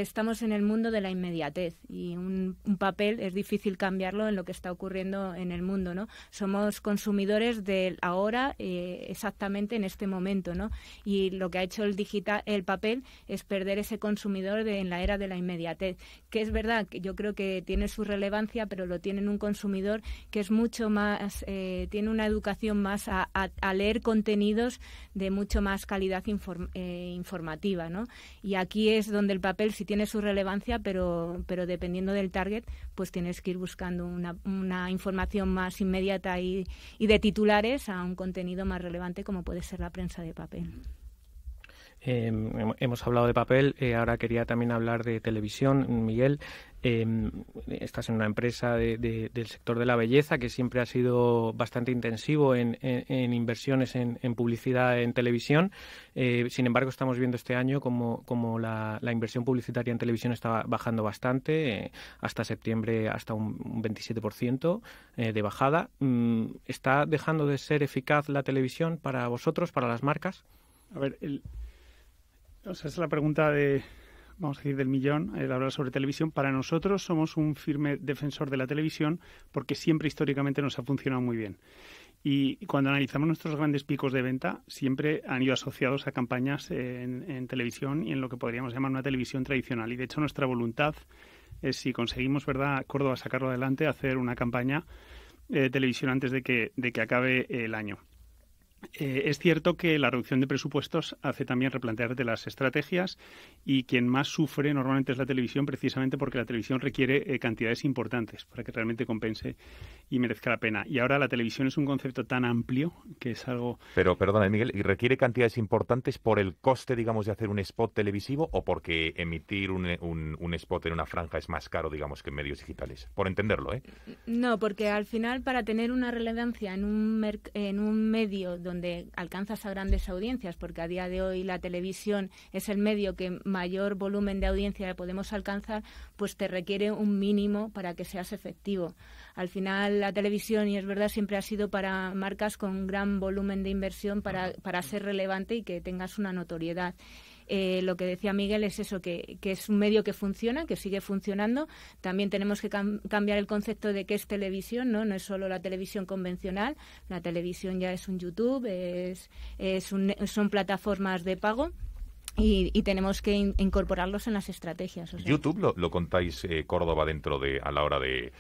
S10: estamos en el mundo de la inmediatez, y un papel es difícil cambiarlo en lo que está ocurriendo en el mundo, ¿no? Somos consumidores del ahora, exactamente en este momento, ¿no? Y lo que ha hecho el papel es perder ese consumidor en la era de la inmediatez, que es verdad que yo creo que tiene su relevancia, pero lo tiene en un consumidor que es mucho más, tiene una educación más a leer contenidos de mucho más calidad informativa, ¿no? Y aquí es donde el papel sí tiene su relevancia, pero dependiendo del target, pues tienes que ir buscando una información más inmediata y de titulares a un contenido más relevante como puede ser la prensa de papel.
S9: Hemos hablado de papel, ahora quería también hablar de televisión. Miguel, estás en una empresa del sector de la belleza que siempre ha sido bastante intensivo en inversiones en publicidad en televisión. Sin embargo, estamos viendo este año como la inversión publicitaria en televisión está bajando bastante, hasta septiembre hasta un 27% de bajada. ¿Está dejando de ser eficaz la televisión para vosotros, para las marcas?
S11: A ver, esa es la pregunta vamos a decir, del millón, el hablar sobre televisión. Para nosotros somos un firme defensor de la televisión porque siempre históricamente nos ha funcionado muy bien. Y cuando analizamos nuestros grandes picos de venta, siempre han ido asociados a campañas en televisión y en lo que podríamos llamar una televisión tradicional. Y de hecho nuestra voluntad es, si conseguimos, ¿verdad?, Córdoba sacarlo adelante, hacer una campaña de televisión antes de que acabe el año. Es cierto que la reducción de presupuestos hace también replantearte las estrategias y quien más sufre normalmente es la televisión, precisamente porque la televisión requiere cantidades importantes para que realmente compense y merezca la pena. Y ahora la televisión es un concepto tan amplio que es algo...
S2: Pero, perdona, Miguel, ¿y requiere cantidades importantes por el coste, digamos, de hacer un spot televisivo o porque emitir un spot en una franja es más caro, digamos, que en medios digitales? Por entenderlo, ¿eh?
S10: No, porque al final para tener una relevancia en un medio donde alcanzas a grandes audiencias, porque a día de hoy la televisión es el medio que mayor volumen de audiencia podemos alcanzar, pues te requiere un mínimo para que seas efectivo. Al final la televisión, y es verdad, siempre ha sido para marcas con gran volumen de inversión para ser relevante y que tengas una notoriedad. Lo que decía Miguel es eso, que es un medio que funciona, que sigue funcionando. También tenemos que cambiar el concepto de qué es televisión, ¿no? No es solo la televisión convencional, la televisión ya es un YouTube, son plataformas de pago. Y tenemos que incorporarlos en las estrategias. O sea.
S2: YouTube lo contáis, Córdoba, a la hora de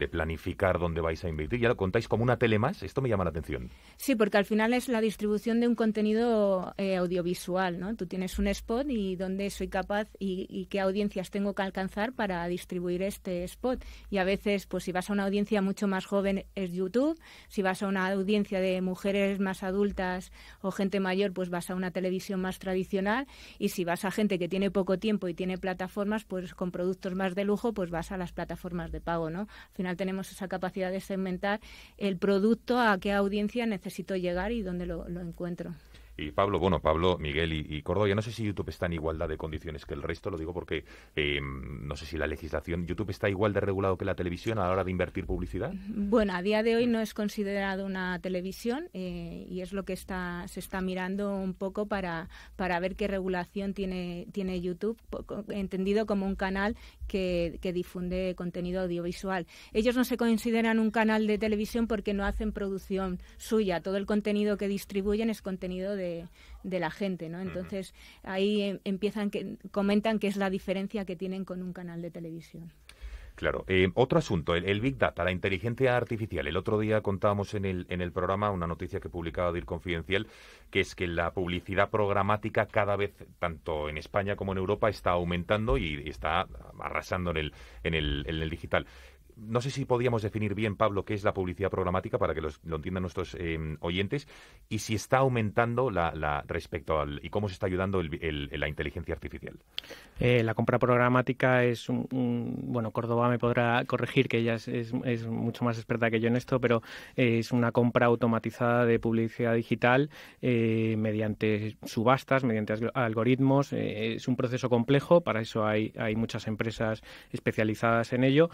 S2: planificar dónde vais a invertir. ¿Ya lo contáis como una tele más? Esto me llama la atención.
S10: Sí, porque al final es la distribución de un contenido audiovisual, ¿no? Tú tienes un spot y dónde soy capaz y qué audiencias tengo que alcanzar para distribuir este spot. Y a veces, pues si vas a una audiencia mucho más joven es YouTube, si vas a una audiencia de mujeres más adultas o gente mayor, pues vas a una televisión más tradicional, y si vas a gente que tiene poco tiempo y tiene plataformas, pues con productos más de lujo, pues vas a las plataformas de pago, ¿no? Al final tenemos esa capacidad de segmentar el producto, a qué audiencia necesito llegar y dónde lo encuentro.
S2: Y Pablo, Miguel y Córdoba, yo no sé si YouTube está en igualdad de condiciones que el resto, lo digo porque no sé si la legislación, ¿YouTube está igual de regulado que la televisión a la hora de invertir publicidad?
S10: Bueno, a día de hoy no es considerado una televisión y es lo que se está mirando un poco para ver qué regulación tiene YouTube, entendido como un canal que difunde contenido audiovisual. Ellos no se consideran un canal de televisión porque no hacen producción suya, todo el contenido que distribuyen es contenido de la gente, ¿no? Entonces ahí comentan que es la diferencia que tienen con un canal de televisión.
S2: Claro. Otro asunto, el Big Data, la inteligencia artificial. El otro día contábamos en el programa una noticia que publicaba DIR Confidencial, que es que la publicidad programática cada vez, tanto en España como en Europa, está aumentando y está arrasando en el digital. No sé si podíamos definir bien, Pablo, qué es la publicidad programática para que lo entiendan nuestros oyentes y si está aumentando respecto y cómo se está ayudando la inteligencia artificial.
S9: La compra programática es bueno, Córdoba me podrá corregir, que ella es mucho más experta que yo en esto, pero es una compra automatizada de publicidad digital mediante subastas, mediante algoritmos. Es un proceso complejo, para eso hay muchas empresas especializadas en ello.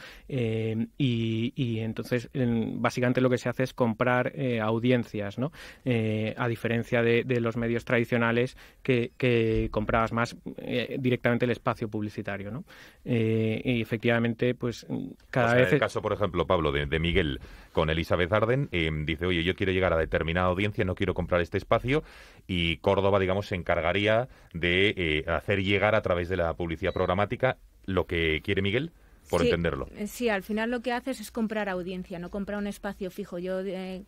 S9: Y entonces básicamente lo que se hace es comprar audiencias, ¿no? A diferencia de los medios tradicionales que comprabas más directamente el espacio publicitario, ¿no? Y efectivamente, pues cada vez...
S2: En el caso, por ejemplo, Pablo, de Miguel con Elizabeth Arden, dice, oye, yo quiero llegar a determinada audiencia, no quiero comprar este espacio, y Córdoba, digamos, se encargaría de hacer llegar a través de la publicidad programática lo que quiere Miguel. Por entenderlo.
S10: Sí, al final lo que haces es comprar audiencia, no comprar un espacio fijo. Yo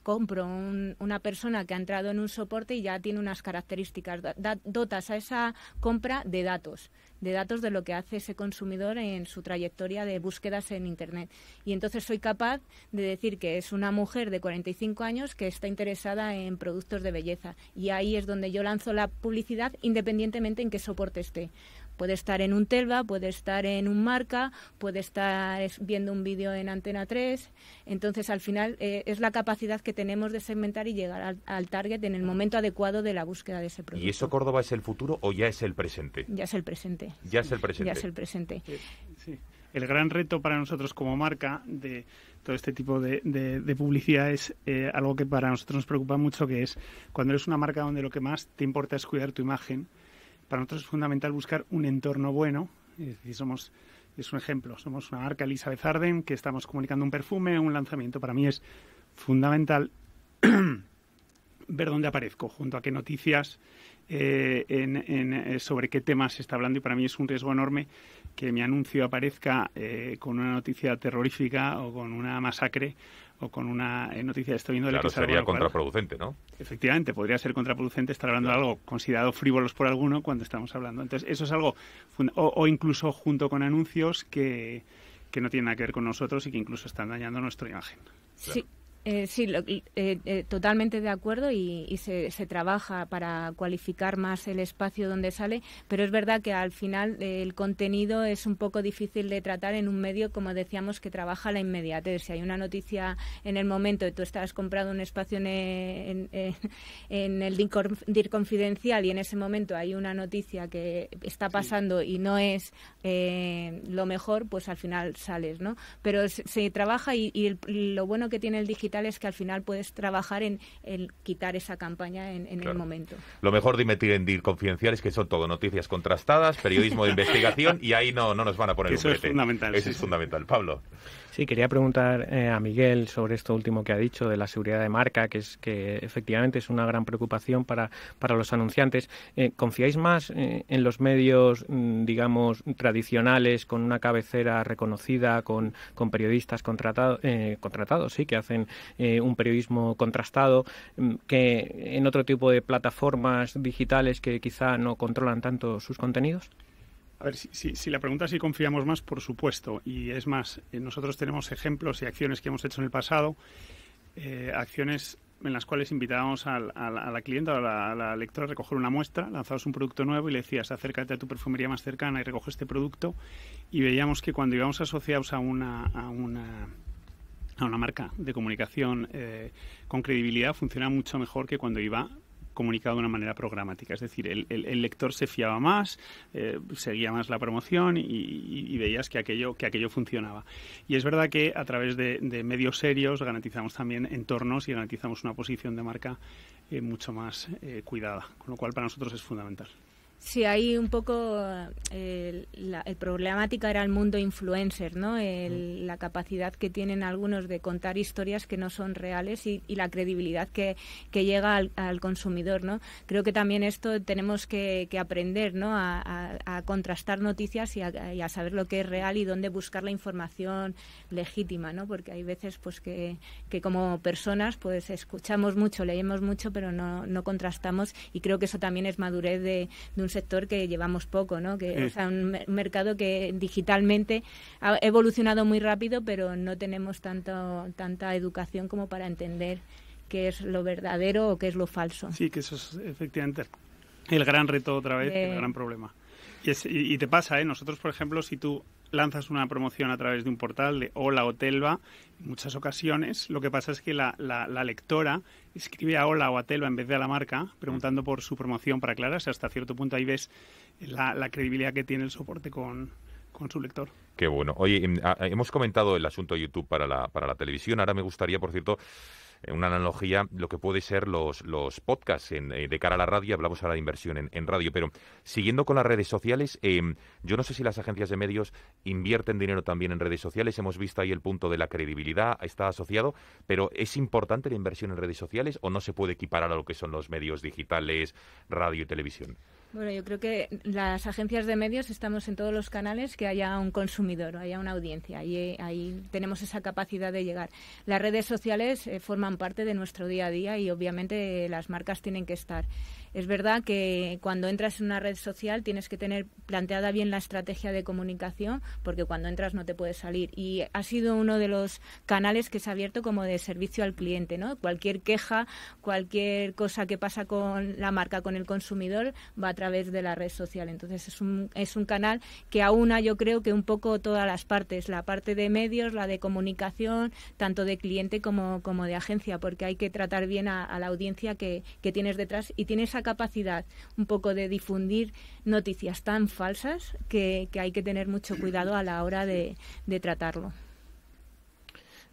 S10: compro una persona que ha entrado en un soporte y ya tiene unas características. Dotas a esa compra de datos de lo que hace ese consumidor en su trayectoria de búsquedas en Internet. Y entonces soy capaz de decir que es una mujer de 45 años que está interesada en productos de belleza. Y ahí es donde yo lanzo la publicidad independientemente en qué soporte esté. Puede estar en un Telva, puede estar en un Marca, puede estar viendo un vídeo en Antena 3. Entonces, al final, es la capacidad que tenemos de segmentar y llegar al target en el momento adecuado de la búsqueda de ese producto.
S2: ¿Y eso, Córdoba, es el futuro o ya es el presente?
S10: Ya es el presente.
S2: Ya es el presente.
S10: Ya es el presente.
S11: Sí. El gran reto para nosotros como marca de todo este tipo de publicidad es algo que para nosotros nos preocupa mucho, que es cuando eres una marca donde lo que más te importa es cuidar tu imagen. Para nosotros es fundamental buscar un entorno bueno. Es decir, es un ejemplo, somos una marca Elizabeth Arden que estamos comunicando un perfume, un lanzamiento. Para mí es fundamental ver dónde aparezco, junto a qué noticias, sobre qué temas se está hablando, y para mí es un riesgo enorme que mi anuncio aparezca con una noticia terrorífica o con una masacre o con una noticia de esto índole.
S2: Claro,
S11: que
S2: sería contraproducente, ¿no?
S11: Efectivamente, podría ser contraproducente estar hablando de algo considerado frívolos por alguno cuando estamos hablando. Entonces, eso es algo, o incluso junto con anuncios que no tienen nada que ver con nosotros y que incluso están dañando nuestra imagen.
S10: Sí. Sí, totalmente de acuerdo y se trabaja para cualificar más el espacio donde sale, pero es verdad que al final el contenido es un poco difícil de tratar en un medio, como decíamos, que trabaja la inmediatez. Si hay una noticia en el momento y tú estás comprando un espacio en el DIR Confidencial y en ese momento hay una noticia que está pasando y no es lo mejor, pues al final sales, ¿no? Pero se trabaja y lo bueno que tiene el digital es que al final puedes trabajar en quitar esa campaña en el momento.
S2: Lo mejor de emitir en DIR Confidencial es que son todo noticias contrastadas, periodismo de investigación, y ahí no nos van a poner
S11: eso
S2: un
S11: brete. Es fundamental.
S2: Eso es fundamental. Pablo.
S9: Sí, quería preguntar a Miguel sobre esto último que ha dicho de la seguridad de marca, que efectivamente es una gran preocupación para los anunciantes. ¿Confiáis más en los medios, digamos, tradicionales, con una cabecera reconocida, con periodistas contratados, sí, que hacen un periodismo contrastado, que en otro tipo de plataformas digitales que quizá no controlan tanto sus contenidos?
S11: A ver, si la pregunta es si confiamos más, por supuesto. Y es más, nosotros tenemos ejemplos y acciones que hemos hecho en el pasado, acciones en las cuales invitábamos a la clienta o a la lectora a recoger una muestra, lanzabas un producto nuevo y le decías, acércate a tu perfumería más cercana y recoge este producto, y veíamos que cuando íbamos asociados a una marca de comunicación con credibilidad funciona mucho mejor que cuando iba comunicado de una manera programática. Es decir, el lector se fiaba más, seguía más la promoción y veías que aquello funcionaba. Y es verdad que a través de medios serios garantizamos también entornos y garantizamos una posición de marca mucho más cuidada, con lo cual para nosotros es fundamental.
S10: Sí, ahí un poco el problemática era el mundo influencer, ¿no? La capacidad que tienen algunos de contar historias que no son reales y la credibilidad que llega al consumidor, ¿no? Creo que también esto tenemos que aprender, ¿no? A contrastar noticias y a saber lo que es real y dónde buscar la información legítima, ¿no? Porque hay veces pues que como personas pues escuchamos mucho, leemos mucho, pero no contrastamos, y creo que eso también es madurez de un sector que llevamos poco, ¿no? O sea, un mercado que digitalmente ha evolucionado muy rápido, pero no tenemos tanta educación como para entender qué es lo verdadero o qué es lo falso.
S11: Sí, que eso es efectivamente el gran reto otra vez, el gran problema. Y te pasa, Nosotros, por ejemplo, si tú lanzas una promoción a través de un portal de Hola o Telva, en muchas ocasiones lo que pasa es que la lectora escribe a Hola o a Telva en vez de a la marca, preguntando por su promoción para aclararse. Hasta cierto punto ahí ves la credibilidad que tiene el soporte con su lector.
S2: Qué bueno. Oye, hemos comentado el asunto de YouTube para la televisión. Ahora me gustaría, por cierto, una analogía, lo que puede ser los podcasts de cara a la radio. Hablamos ahora de inversión en radio, pero siguiendo con las redes sociales, yo no sé si las agencias de medios invierten dinero también en redes sociales. Hemos visto ahí el punto de la credibilidad, está asociado, pero ¿es importante la inversión en redes sociales o no se puede equiparar a lo que son los medios digitales, radio y televisión?
S10: Bueno, yo creo que las agencias de medios estamos en todos los canales que haya un consumidor, haya una audiencia, y ahí tenemos esa capacidad de llegar. Las redes sociales forman parte de nuestro día a día y obviamente las marcas tienen que estar. Es verdad que cuando entras en una red social tienes que tener planteada bien la estrategia de comunicación, porque cuando entras no te puedes salir. Y ha sido uno de los canales que se ha abierto como de servicio al cliente, ¿no? Cualquier queja, cualquier cosa que pasa con la marca, con el consumidor, va a través de la red social. Entonces es un canal que aúna, yo creo, que un poco todas las partes, la parte de medios, la de comunicación, tanto de cliente como de agencia, porque hay que tratar bien a la audiencia que tienes detrás, y tiene esa capacidad un poco de difundir noticias tan falsas que hay que tener mucho cuidado a la hora de tratarlo.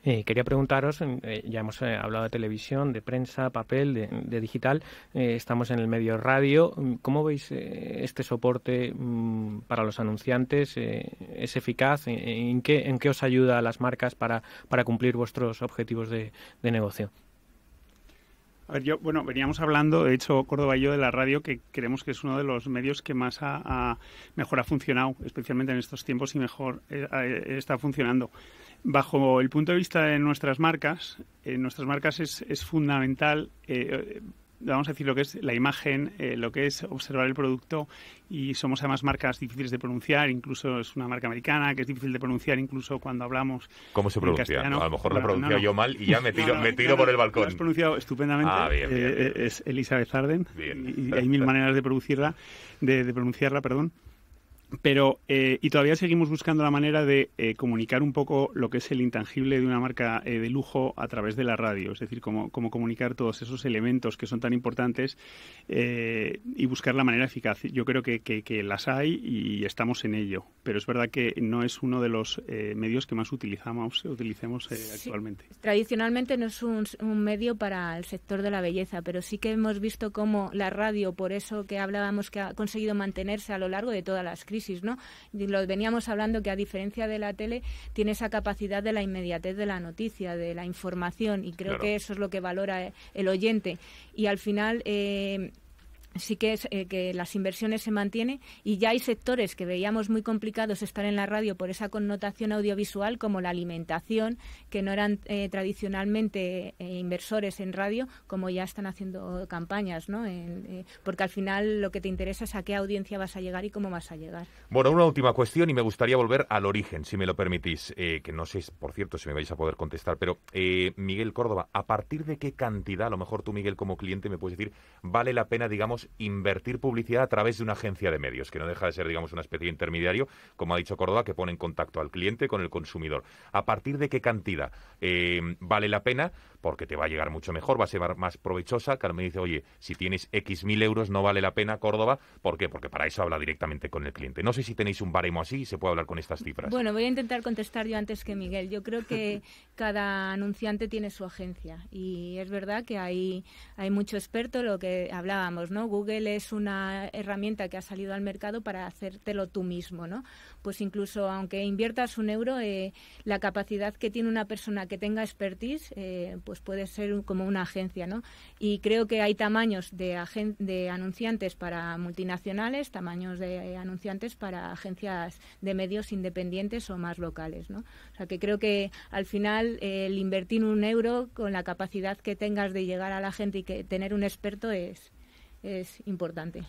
S9: Quería preguntaros, ya hemos hablado de televisión, de prensa, papel, de digital, estamos en el medio radio. ¿Cómo veis este soporte para los anunciantes? ¿Es eficaz? ¿En qué os ayuda a las marcas para cumplir vuestros objetivos de negocio?
S11: A ver, veníamos hablando, de hecho, Córdoba y yo, de la radio, que creemos que es uno de los medios que más mejor ha funcionado, especialmente en estos tiempos, y mejor está funcionando. Bajo el punto de vista de nuestras marcas es fundamental, vamos a decir, lo que es la imagen, lo que es observar el producto, y somos además marcas difíciles de pronunciar, incluso es una marca americana que es difícil de pronunciar incluso cuando hablamos.
S2: ¿Cómo se pronuncia?
S11: Castellano.
S2: A lo mejor lo he pronunciado yo mal y ya me tiro por el balcón.
S11: Lo has pronunciado estupendamente.
S2: Bien.
S11: Es Elizabeth Arden.
S2: Bien.
S11: Y hay mil maneras de pronunciarla, perdón. Pero y todavía seguimos buscando la manera de comunicar un poco lo que es el intangible de una marca de lujo a través de la radio, es decir, cómo comunicar todos esos elementos que son tan importantes y buscar la manera eficaz. Yo creo que las hay y estamos en ello, pero es verdad que no es uno de los medios que más utilicemos actualmente.
S10: Tradicionalmente no es un medio para el sector de la belleza, pero sí que hemos visto cómo la radio, por eso que hablábamos, que ha conseguido mantenerse a lo largo de todas las crisis, ¿no? Lo veníamos hablando, que a diferencia de la tele tiene esa capacidad de la inmediatez de la noticia, de la información, y creo que eso es lo que valora el oyente. Y al final sí que es que las inversiones se mantienen, y ya hay sectores que veíamos muy complicados estar en la radio por esa connotación audiovisual, como la alimentación, que no eran tradicionalmente inversores en radio, como ya están haciendo campañas, ¿no? Porque al final lo que te interesa es a qué audiencia vas a llegar y cómo vas a llegar.
S2: Bueno, una última cuestión, y me gustaría volver al origen, si me lo permitís, que no sé, por cierto, si me vais a poder contestar, pero Miguel Córdoba, ¿a partir de qué cantidad, a lo mejor tú, Miguel, como cliente, me puedes decir, vale la pena, digamos, invertir publicidad a través de una agencia de medios, que no deja de ser, digamos, una especie de intermediario, como ha dicho Córdoba, que pone en contacto al cliente con el consumidor? ¿A partir de qué cantidad vale la pena? Porque te va a llegar mucho mejor, va a ser más provechosa. Claro, me dice, oye, si tienes X mil euros no vale la pena, Córdoba. ¿Por qué? Porque para eso habla directamente con el cliente. No sé si tenéis un baremo así y se puede hablar con estas cifras.
S10: Bueno, voy a intentar contestar yo antes que Miguel. Yo creo que cada anunciante tiene su agencia, y es verdad que hay mucho experto, lo que hablábamos, ¿no? Google es una herramienta que ha salido al mercado para hacértelo tú mismo, ¿no? Pues incluso aunque inviertas €1, la capacidad que tiene una persona que tenga expertise, pues puede ser como una agencia, ¿no? Y creo que hay tamaños de anunciantes para multinacionales, tamaños de anunciantes para agencias de medios independientes o más locales, ¿no? O sea, que creo que al final el invertir €1 con la capacidad que tengas de llegar a la gente y que tener un experto es importante.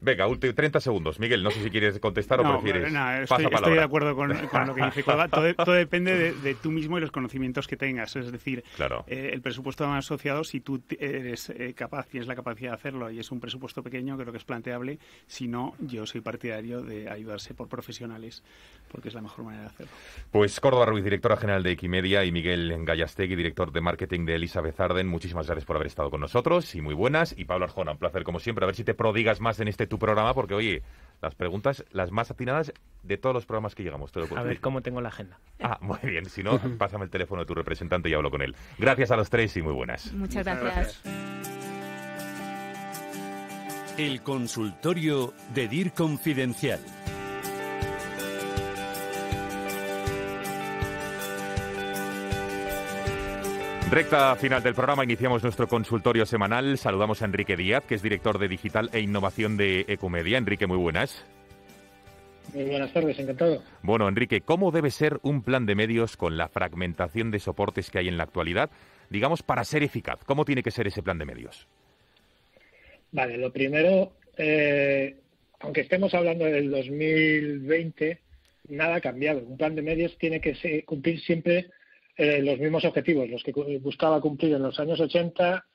S2: Venga, 30 segundos. Miguel, no sé si quieres contestar o prefieres.
S11: Estoy de acuerdo con lo que dice Córdoba. Todo depende de tú mismo y los conocimientos que tengas. Es decir,
S2: claro,
S11: el presupuesto más asociado, si tú eres capaz, tienes la capacidad de hacerlo y es un presupuesto pequeño, creo que es planteable. Si no, yo soy partidario de ayudarse por profesionales, porque es la mejor manera de hacerlo.
S2: Pues Córdoba Ruiz, directora general de Equimedia, y Miguel Gallastegui, director de marketing de Elizabeth Arden, muchísimas gracias por haber estado con nosotros y muy buenas. Y Pablo Arjona, un placer como siempre. A ver si te prodigas más en tu programa, porque oye, las preguntas las más atinadas de todos los programas que llegamos.
S9: A ver cómo tengo la agenda.
S2: Muy bien. Si no, pásame el teléfono de tu representante y hablo con él. Gracias a los tres y muy buenas.
S10: Muchas gracias.
S1: El consultorio de DIR Confidencial.
S2: Recta final del programa, iniciamos nuestro consultorio semanal. Saludamos a Enrique Díaz, que es director de Digital e Innovación de Ecumedia. Enrique, muy buenas.
S12: Muy buenas tardes, encantado.
S2: Bueno, Enrique, ¿cómo debe ser un plan de medios con la fragmentación de soportes que hay en la actualidad, digamos, para ser eficaz? ¿Cómo tiene que ser ese plan de medios?
S12: Vale, lo primero, aunque estemos hablando del 2020, nada ha cambiado. Un plan de medios tiene que cumplir siempre los mismos objetivos, los que buscaba cumplir en los años 80,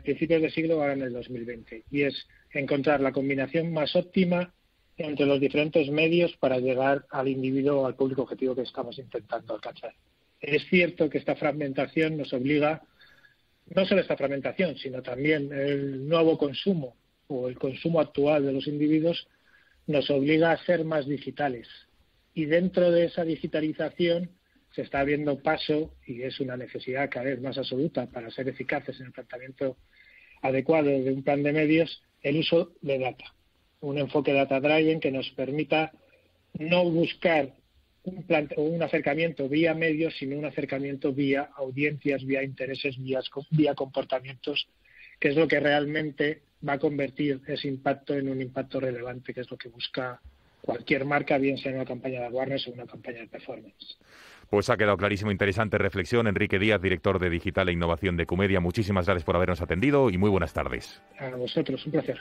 S12: principios de siglo, ahora en el 2020. Y es encontrar la combinación más óptima entre los diferentes medios para llegar al individuo, al público objetivo que estamos intentando alcanzar. Es cierto que esta fragmentación nos obliga, no solo esta fragmentación, sino también el nuevo consumo o el consumo actual de los individuos nos obliga a ser más digitales. Y dentro de esa digitalización se está abriendo paso, y es una necesidad cada vez más absoluta para ser eficaces en el tratamiento adecuado de un plan de medios, el uso de data. Un enfoque data-driven que nos permita no buscar un acercamiento vía medios, sino un acercamiento vía audiencias, vía intereses, vía comportamientos, que es lo que realmente va a convertir ese impacto en un impacto relevante, que es lo que busca cualquier marca, bien sea en una campaña de awareness o una campaña de performance.
S2: Pues ha quedado clarísimo, interesante reflexión. Enrique Díaz, director de Digital e Innovación de Ecumedia, muchísimas gracias por habernos atendido y muy buenas tardes.
S12: A vosotros, un placer.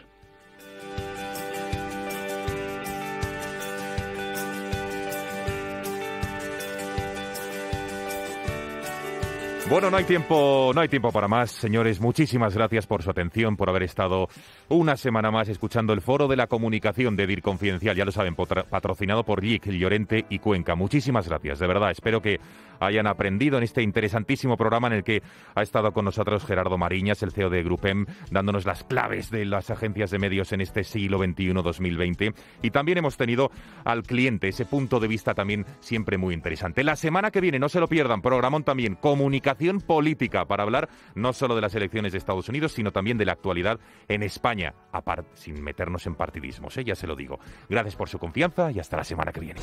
S2: Bueno, no hay tiempo para más, señores. Muchísimas gracias por su atención, por haber estado una semana más escuchando el Foro de la Comunicación de DIR Confidencial. Ya lo saben, patrocinado por JIC, Llorente y Cuenca. Muchísimas gracias, de verdad. Espero que hayan aprendido en este interesantísimo programa en el que ha estado con nosotros Gerardo Mariñas, el CEO de Grupem, dándonos las claves de las agencias de medios en este siglo XXI 2020. Y también hemos tenido al cliente, ese punto de vista también siempre muy interesante. La semana que viene, no se lo pierdan, programón también, comunicación política, para hablar no solo de las elecciones de Estados Unidos, sino también de la actualidad en España, sin meternos en partidismos, ya se lo digo. Gracias por su confianza y hasta la semana que viene.